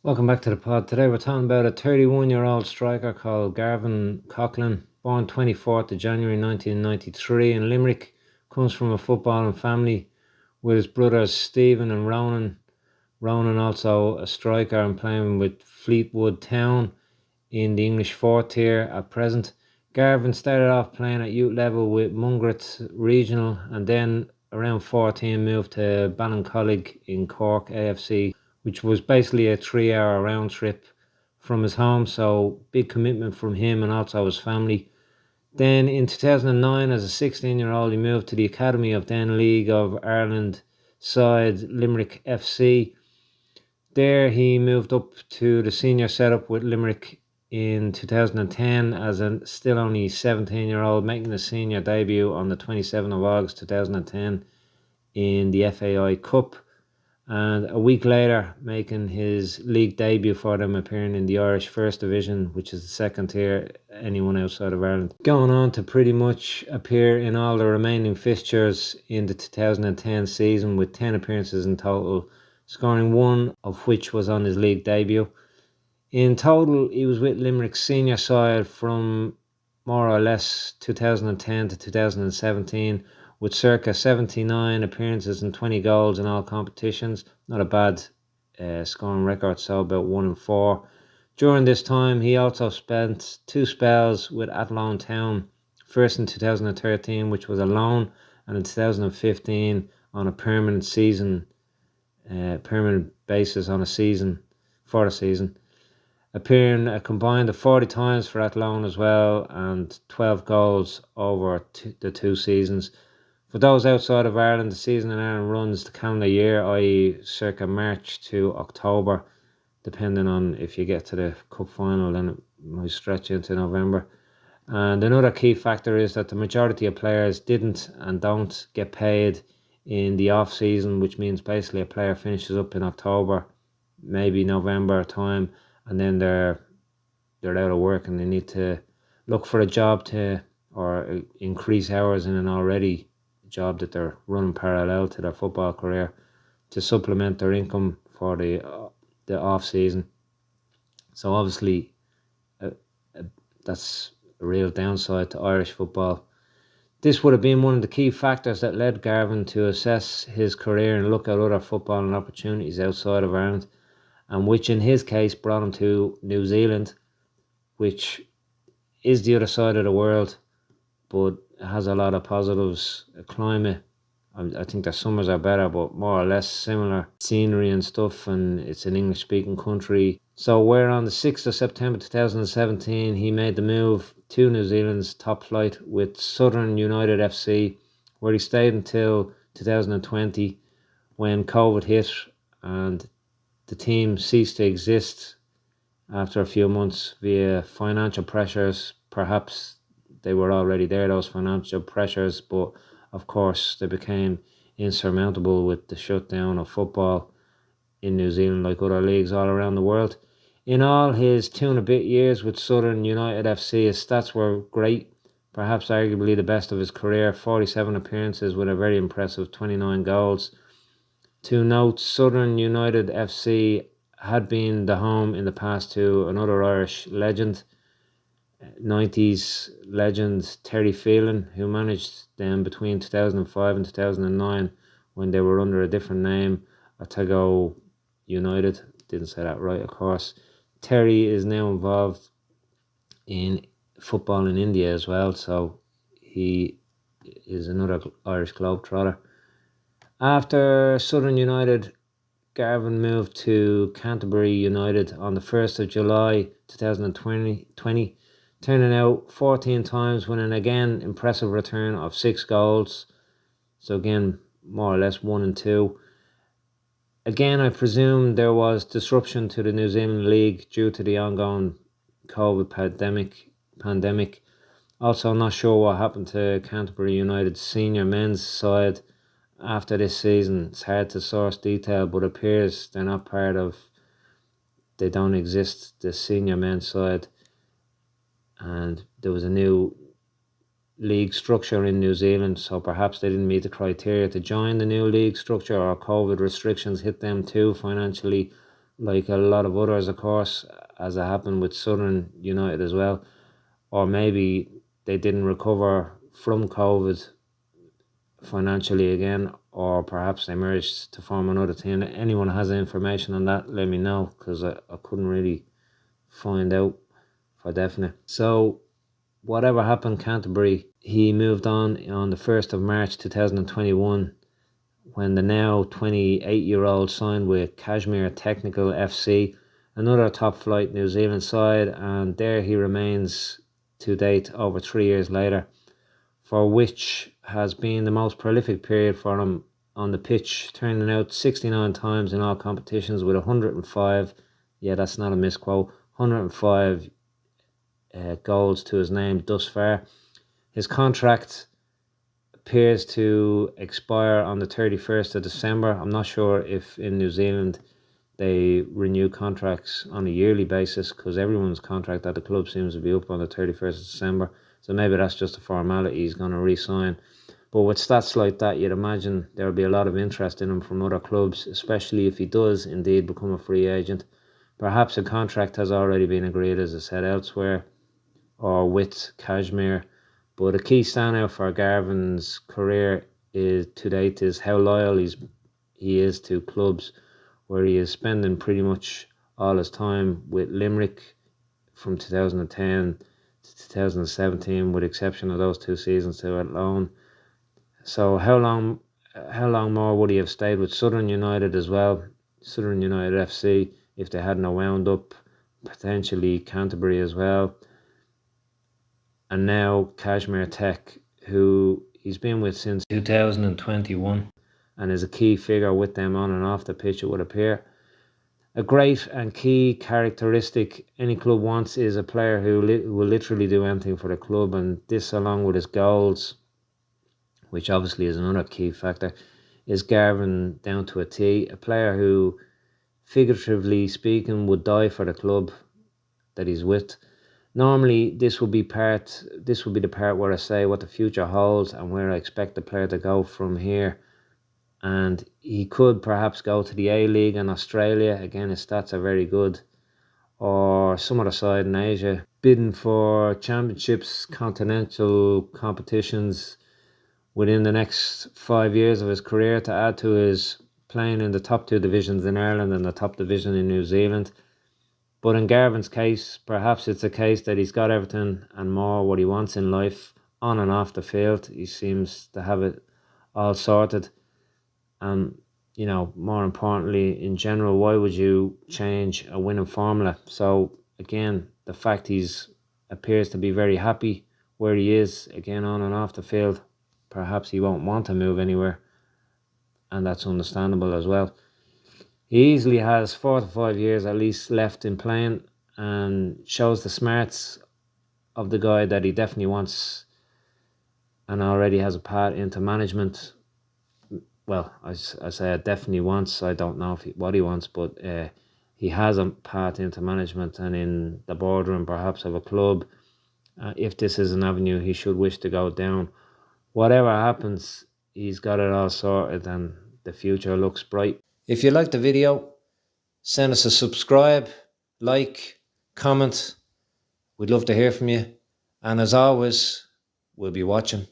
Welcome back to the pod. Today we're talking about a 31-year-old striker called Garbhan Coughlan, born 24th of January 1993 in Limerick. Comes from a footballing family with his brothers Stephen and Ronan. Ronan also a striker and playing with Fleetwood Town in the English fourth tier at present. Garbhan started off playing at youth level with Mungret Regional and then around 14 moved to Ballincollig in Cork AFC, which was basically a 3 hour round trip from his home, so big commitment from him and also his family. Then in 2009, as a 16-year-old, he moved to the academy of then League of Ireland side Limerick FC. There he moved up to the senior setup with Limerick in 2010 as a still only 17-year-old, making his senior debut on the 27th of August 2010 in the FAI Cup, and a week later making his league debut for them, appearing in the Irish First Division, which is the second tier, anyone outside of Ireland. Going on to pretty much appear in all the remaining fixtures in the 2010 season with 10 appearances in total, scoring one of which was on his league debut. In total, he was with Limerick's senior side from more or less 2010 to 2017, with circa 79 appearances and 20 goals in all competitions. Not a bad scoring record, so about 1-4. During this time, he also spent two spells with Athlone Town, first in 2013, which was a loan, and in 2015 on a permanent basis on a season, for a season, appearing a combined of 40 times for Athlone as well, and 12 goals over the two seasons. For those outside of Ireland, the season in Ireland runs the calendar year, i.e. circa March to October, depending on if you get to the cup final, then it might stretch into November. And another key factor is that the majority of players didn't and don't get paid in the off season, which means basically a player finishes up in October, maybe November time, and then they're out of work and they need to look for a job or increase hours in an already job that they're running parallel to their football career to supplement their income for the off season. So obviously that's a real downside to Irish football. This would have been one of the key factors that led Garbhan to assess his career and look at other footballing opportunities outside of Ireland, and which in his case brought him to New Zealand, which is the other side of the world, but has a lot of positives. A climate, I think the summers are better, but more or less similar scenery and stuff, and it's an English speaking country. So where on the 6th of September 2017 he made the move to New Zealand's top flight with Southern United FC, where he stayed until 2020 when COVID hit and the team ceased to exist after a few months via financial pressures. Perhaps they were already there, those financial pressures, but of course they became insurmountable with the shutdown of football in New Zealand, like other leagues all around the world. In all his 2 and a bit years with Southern United FC, his stats were great, perhaps arguably the best of his career. 47 appearances with a very impressive 29 goals. To note, Southern United FC had been the home in the past to another Irish legend, 90s legend Terry Phelan, who managed them between 2005 and 2009 when they were under a different name, Otago United. Didn't say that right, of course. Terry is now involved in football in India as well, so he is another Irish globetrotter. After Southern United, Garbhan moved to Canterbury United on the 1st of July 2020, turning out 14 times, winning again impressive return of 6 goals. So again, more or less 1-2. Again, I presume there was disruption to the New Zealand League due to the ongoing COVID pandemic. Also, not sure what happened to Canterbury United's senior men's side after this season. It's hard to source detail, but appears they don't exist, the senior men's side. And there was a new league structure in New Zealand, so perhaps they didn't meet the criteria to join the new league structure, or COVID restrictions hit them too financially. like a lot of others, of course, as it happened with Southern United as well. Or maybe they didn't recover from COVID financially again, or perhaps they merged to form another team. Anyone has information on that, let me know, because I couldn't really find out for definite. So whatever happened, Canterbury, he moved on the 1st of March 2021, when the now 28-year-old signed with Cashmere Technical FC, another top flight New Zealand side, and there he remains to date over 3 years later, for which has been the most prolific period for him on the pitch, turning out 69 times in all competitions with 105, yeah, that's not a misquote, 105 goals to his name thus far. His contract appears to expire on the 31st of December. I'm not sure if in New Zealand they renew contracts on a yearly basis, because everyone's contract at the club seems to be up on the 31st of December. So maybe that's just a formality, he's going to re-sign. But with stats like that, you'd imagine there will be a lot of interest in him from other clubs, especially if he does indeed become a free agent. Perhaps a contract has already been agreed, as I said, elsewhere or with Cashmere. But a key standout for Garbhan's career to date is how loyal he is to clubs, where he is spending pretty much all his time with Limerick from 2010 to 2017, with exception of those 2 seasons to Athlone. So how long more would he have stayed with Southern United as well, Southern United FC, if they hadn't wound up potentially Canterbury as well? And now Cashmere Tech, who he's been with since 2021 and is a key figure with them on and off the pitch, it would appear. A great and key characteristic any club wants is a player who will literally do anything for the club, and this, along with his goals, which obviously is another key factor, is Garbhan down to a T. A player who, figuratively speaking, would die for the club that he's with. Normally, this would be the part where I say what the future holds and where I expect the player to go from here. And he could perhaps go to the A-League in Australia. Again, his stats are very good. Or some other side in Asia, bidding for championships, continental competitions within the next 5 years of his career, to add to his playing in the top 2 divisions in Ireland and the top division in New Zealand. But in Garbhan's case, perhaps it's a case that he's got everything and more what he wants in life, on and off the field. He seems to have it all sorted. And, more importantly, in general, why would you change a winning formula? So, again, the fact he's appears to be very happy where he is, again, on and off the field. Perhaps he won't want to move anywhere, and that's understandable as well. He easily has 4 to 5 years at least left in playing, and shows the smarts of the guy that he definitely wants, and already has a path into management. Well, I say definitely wants. I don't know what he wants, but he has a path into management and in the boardroom perhaps of a club. If this is an avenue he should wish to go down. Whatever happens, he's got it all sorted and the future looks bright. If you liked the video, send us a subscribe, like, comment. We'd love to hear from you. And as always, we'll be watching.